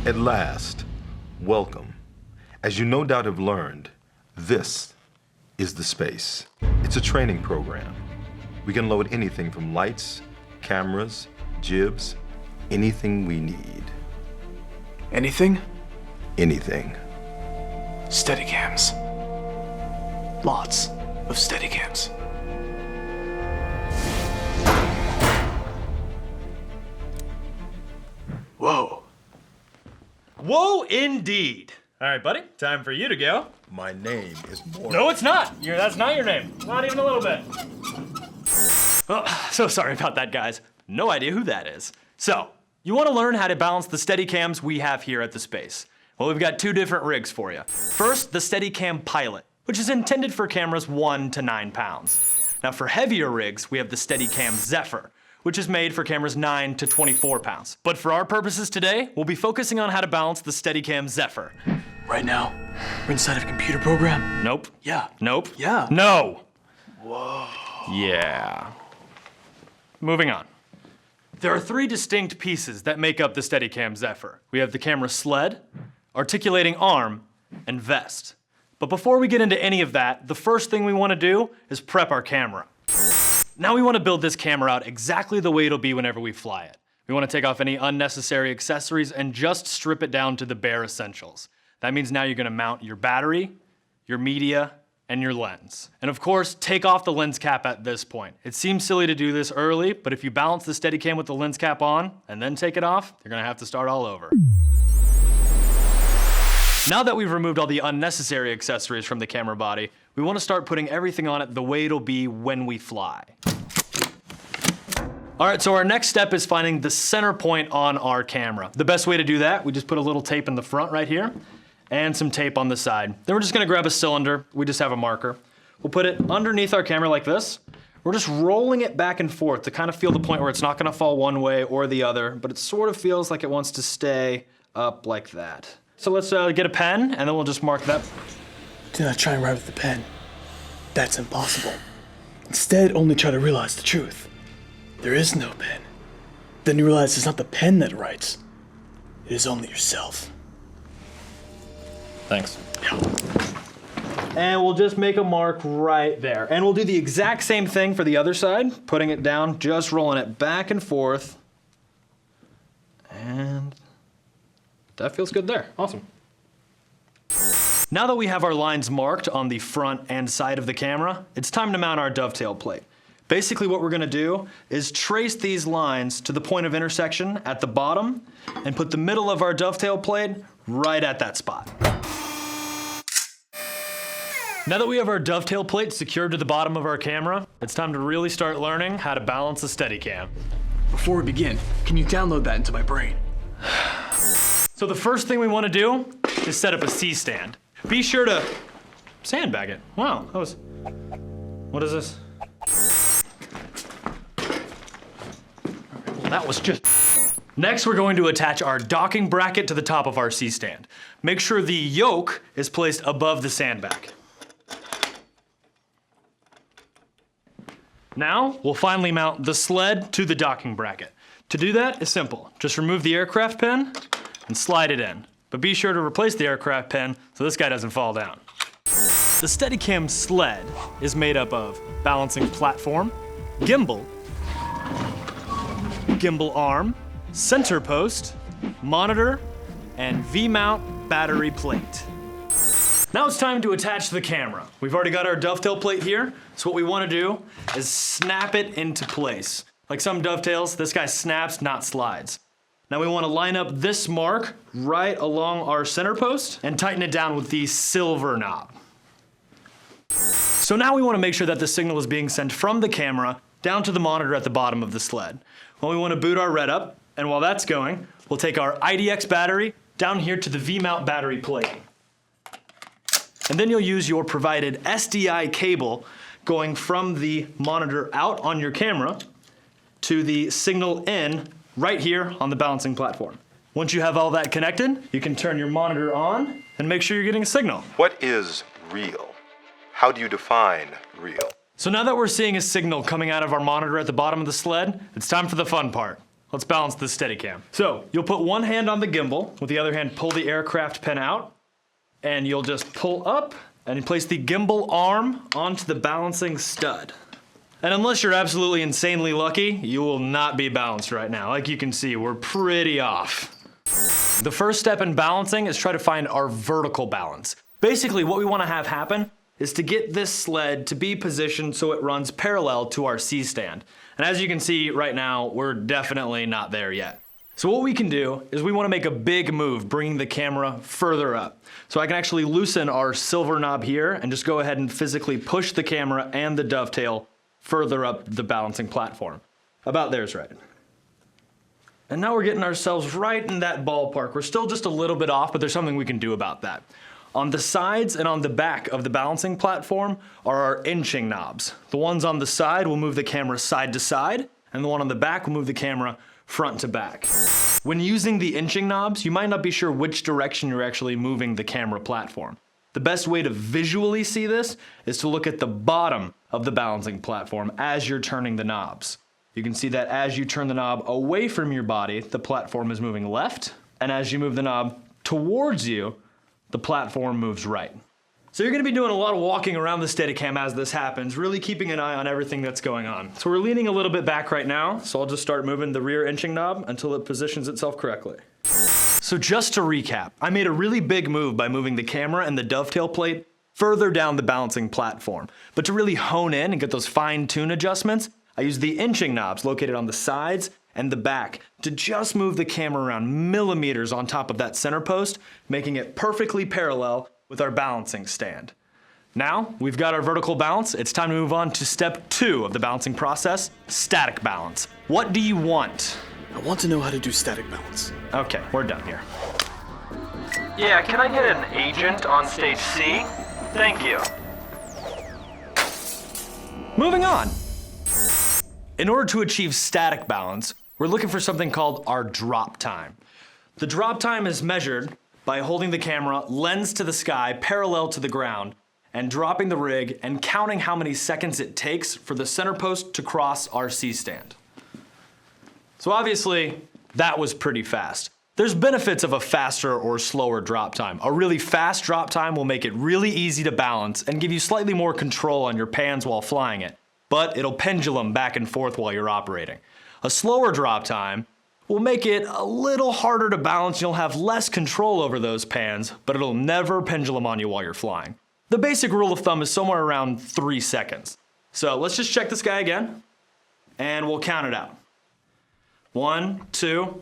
At last, welcome. As you no doubt have learned, this is the space. It's a training program. We can load anything from lights, cameras, jibs, anything we need. Anything? Anything. Steadicams. Lots of Steadicams. Whoa. Whoa, indeed. All right, buddy, time for you to go. My name is Morgan. No, it's not. That's not your name. Not even a little bit. Oh, so sorry about that, guys. No idea who that is. So, you want to learn how to balance the Steadicams we have here at the space. Well, we've got two different rigs for you. First, the Steadicam Pilot, which is intended for cameras 1 to 9 pounds. Now, for heavier rigs, we have the Steadicam Zephyr, which is made for cameras 9 to 24 pounds. But for our purposes today, we'll be focusing on how to balance the Steadicam Zephyr. Right now, we're inside of a computer program. Nope. Yeah. Nope. Yeah. No. Whoa. Yeah. Moving on. There are 3 distinct pieces that make up the Steadicam Zephyr. We have the camera sled, articulating arm, and vest. But before we get into any of that, the first thing we want to do is prep our camera. Now we want to build this camera out exactly the way it'll be whenever we fly it. We want to take off any unnecessary accessories and just strip it down to the bare essentials. That means now you're going to mount your battery, your media, and your lens. And of course, take off the lens cap at this point. It seems silly to do this early, but if you balance the Steadicam with the lens cap on and then take it off, you're gonna have to start all over. Now that we've removed all the unnecessary accessories from the camera body, we want to start putting everything on it the way it'll be when we fly. All right, so our next step is finding the center point on our camera. The best way to do that, we just put a little tape in the front right here, and some tape on the side. Then we're just gonna grab a cylinder. We just have a marker. We'll put it underneath our camera like this. We're just rolling it back and forth to kind of feel the point where it's not gonna fall one way or the other, but it sort of feels like it wants to stay up like that. So let's get a pen, and then we'll just mark that. Do not try and write with the pen. That's impossible. Instead, only try to realize the truth. There is no pen. Then you realize it's not the pen that writes. It is only yourself. Thanks. And we'll just make a mark right there. And we'll do the exact same thing for the other side, putting it down, just rolling it back and forth. And that feels good there. Awesome. Now that we have our lines marked on the front and side of the camera, it's time to mount our dovetail plate. Basically what we're gonna do is trace these lines to the point of intersection at the bottom and put the middle of our dovetail plate right at that spot. Now that we have our dovetail plate secured to the bottom of our camera, it's time to really start learning how to balance the Steadicam. Before we begin, can you download that into my brain? So the first thing we want to do is set up a C-stand. Be sure to sandbag it. Wow, that was... What is this? Well, that was just... Next, we're going to attach our docking bracket to the top of our C-stand. Make sure the yoke is placed above the sandbag. Now, we'll finally mount the sled to the docking bracket. To do that is simple. Just remove the aircraft pin and slide it in. But be sure to replace the aircraft pin so this guy doesn't fall down. The Steadicam sled is made up of balancing platform, gimbal, gimbal arm, center post, monitor, and V-mount battery plate. Now it's time to attach the camera. We've already got our dovetail plate here, so what we want to do is snap it into place. Like some dovetails, this guy snaps, not slides. Now we want to line up this mark right along our center post and tighten it down with the silver knob. So now we want to make sure that the signal is being sent from the camera down to the monitor at the bottom of the sled. Well, we want to boot our red up, and while that's going, we'll take our IDX battery down here to the V-mount battery plate. And then you'll use your provided SDI cable going from the monitor out on your camera to the signal in right here on the balancing platform. Once you have all that connected, you can turn your monitor on and make sure you're getting a signal. What is real? How do you define real? So now that we're seeing a signal coming out of our monitor at the bottom of the sled, it's time for the fun part. Let's balance the Steadicam. So you'll put one hand on the gimbal, with the other hand pull the aircraft pin out, and you'll just pull up and place the gimbal arm onto the balancing stud. And unless you're absolutely insanely lucky, you will not be balanced right now. Like you can see, we're pretty off. The first step in balancing is try to find our vertical balance. Basically, what we want to have happen is to get this sled to be positioned so it runs parallel to our C-stand. And as you can see right now, we're definitely not there yet. So what we can do is we want to make a big move, bringing the camera further up. So I can actually loosen our silver knob here and just go ahead and physically push the camera and the dovetail further up the balancing platform. About there's right. And now we're getting ourselves right in that ballpark. We're still just a little bit off, but there's something we can do about that. On the sides and on the back of the balancing platform are our inching knobs. The ones on the side will move the camera side to side, and the one on the back will move the camera front to back. When using the inching knobs, you might not be sure which direction you're actually moving the camera platform. The best way to visually see this is to look at the bottom of the balancing platform as you're turning the knobs. You can see that as you turn the knob away from your body, the platform is moving left, and as you move the knob towards you, the platform moves right. So you're gonna be doing a lot of walking around the Steadicam as this happens, really keeping an eye on everything that's going on. So we're leaning a little bit back right now, so I'll just start moving the rear inching knob until it positions itself correctly. So just to recap, I made a really big move by moving the camera and the dovetail plate further down the balancing platform. But to really hone in and get those fine-tune adjustments, I used the inching knobs located on the sides and the back to just move the camera around millimeters on top of that center post, making it perfectly parallel with our balancing stand. Now we've got our vertical balance, it's time to move on to step 2 of the balancing process, static balance. What do you want? I want to know how to do static balance. Okay, we're done here. Yeah, can I get an agent on stage C? Thank you. Moving on. In order to achieve static balance, we're looking for something called our drop time. The drop time is measured by holding the camera lens to the sky parallel to the ground and dropping the rig and counting how many seconds it takes for the center post to cross our C-stand. So obviously, that was pretty fast. There's benefits of a faster or slower drop time. A really fast drop time will make it really easy to balance and give you slightly more control on your pans while flying it, but it'll pendulum back and forth while you're operating. A slower drop time will make it a little harder to balance. You'll have less control over those pans, but it'll never pendulum on you while you're flying. The basic rule of thumb is somewhere around 3 seconds. So let's just check this guy again, and we'll count it out. 1, 2.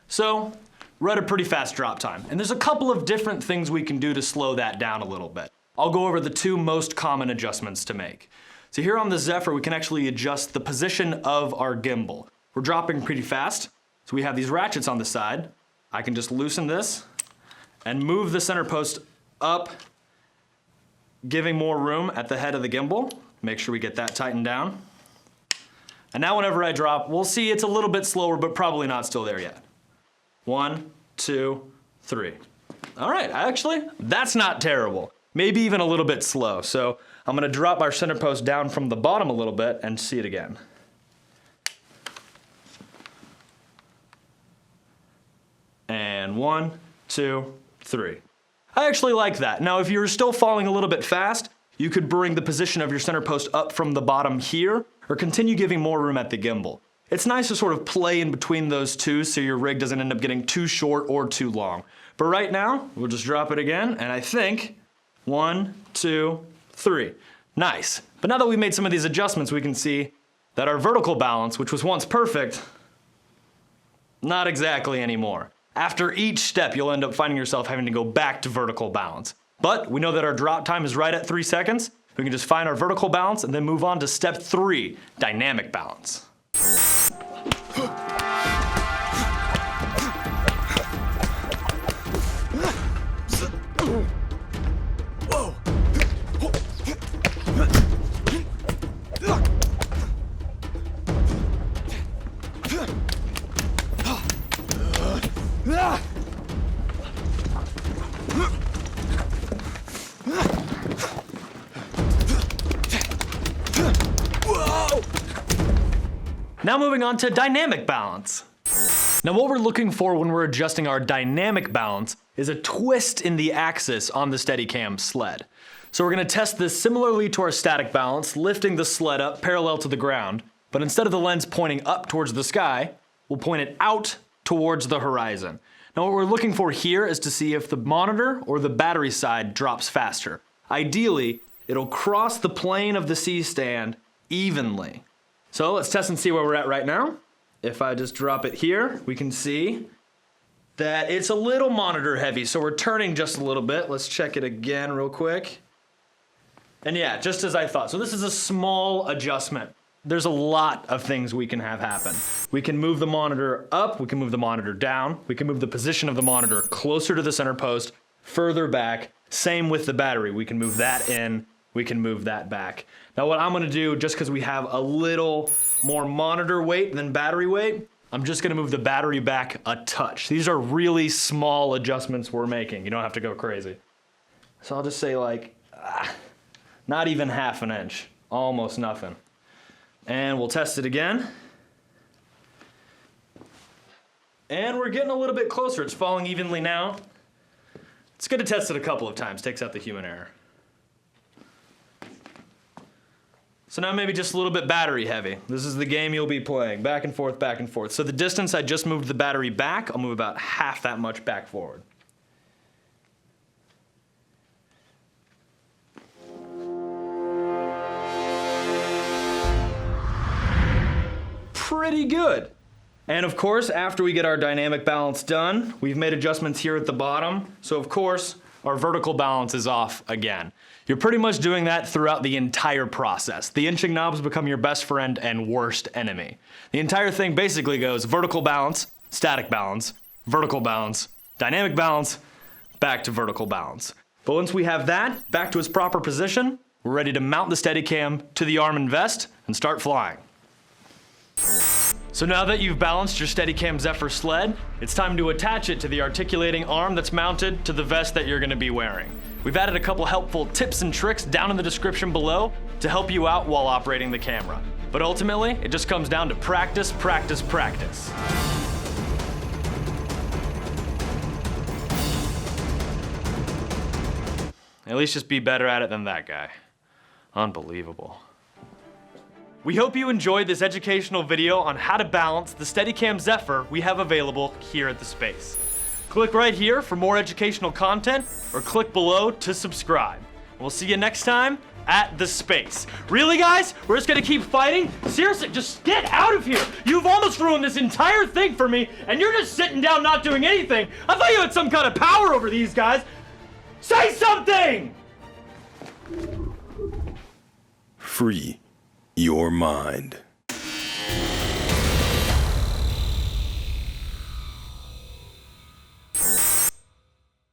So we're at a pretty fast drop time. And there's a couple of different things we can do to slow that down a little bit. I'll go over the 2 most common adjustments to make. So here on the Zephyr, we can actually adjust the position of our gimbal. We're dropping pretty fast, so we have these ratchets on the side. I can just loosen this and move the center post up, giving more room at the head of the gimbal. Make sure we get that tightened down. And now whenever I drop, we'll see it's a little bit slower, but probably not still there yet. 1, 2, 3. All right, actually, that's not terrible. Maybe even a little bit slow. So I'm gonna drop our center post down from the bottom a little bit and see it again. And 1, 2, 3. I actually like that. Now, if you're still falling a little bit fast, you could bring the position of your center post up from the bottom here, or continue giving more room at the gimbal. It's nice to sort of play in between those two so your rig doesn't end up getting too short or too long. But right now, we'll just drop it again, and I think 1, 2, 3. Nice. But now that we've made some of these adjustments, we can see that our vertical balance, which was once perfect, not exactly anymore. After each step, you'll end up finding yourself having to go back to vertical balance. But we know that our drop time is right at 3 seconds. We can just find our vertical balance and then move on to step 3, dynamic balance. Now moving on to dynamic balance. Now what we're looking for when we're adjusting our dynamic balance is a twist in the axis on the Steadicam sled. So we're gonna test this similarly to our static balance, lifting the sled up parallel to the ground, but instead of the lens pointing up towards the sky, we'll point it out towards the horizon. Now what we're looking for here is to see if the monitor or the battery side drops faster. Ideally, it'll cross the plane of the C-stand evenly. So let's test and see where we're at right now. If I just drop it here, we can see that it's a little monitor heavy, so we're turning just a little bit. Let's check it again real quick. And yeah, just as I thought. So this is a small adjustment. There's a lot of things we can have happen. We can move the monitor up, we can move the monitor down, we can move the position of the monitor closer to the center post, further back. Same with the battery. We can move that in, we can move that back. Now what I'm gonna do, just because we have a little more monitor weight than battery weight, I'm just gonna move the battery back a touch. These are really small adjustments we're making. You don't have to go crazy. So I'll just say like, not even half an inch, almost nothing. And we'll test it again. And we're getting a little bit closer. It's falling evenly now. It's good to test it a couple of times, takes out the human error. So now maybe just a little bit battery heavy. This is the game you'll be playing, back and forth, back and forth. So the distance I just moved the battery back, I'll move about half that much back forward. Pretty good. And of course, after we get our dynamic balance done, we've made adjustments here at the bottom. So of course, our vertical balance is off again. You're pretty much doing that throughout the entire process. The inching knobs become your best friend and worst enemy. The entire thing basically goes vertical balance, static balance, vertical balance, dynamic balance, back to vertical balance. But once we have that back to its proper position, we're ready to mount the Steadicam to the arm and vest and start flying. So now that you've balanced your Steadicam Zephyr sled, it's time to attach it to the articulating arm that's mounted to the vest that you're gonna be wearing. We've added a couple helpful tips and tricks down in the description below to help you out while operating the camera. But ultimately, it just comes down to practice, practice, practice. At least just be better at it than that guy. Unbelievable. We hope you enjoyed this educational video on how to balance the Steadicam Zephyr we have available here at the Space. Click right here for more educational content, or click below to subscribe. We'll see you next time at the Space. Really, guys? We're just gonna keep fighting? Seriously, just get out of here! You've almost ruined this entire thing for me, and you're just sitting down not doing anything. I thought you had some kind of power over these guys. Say something! Free your mind.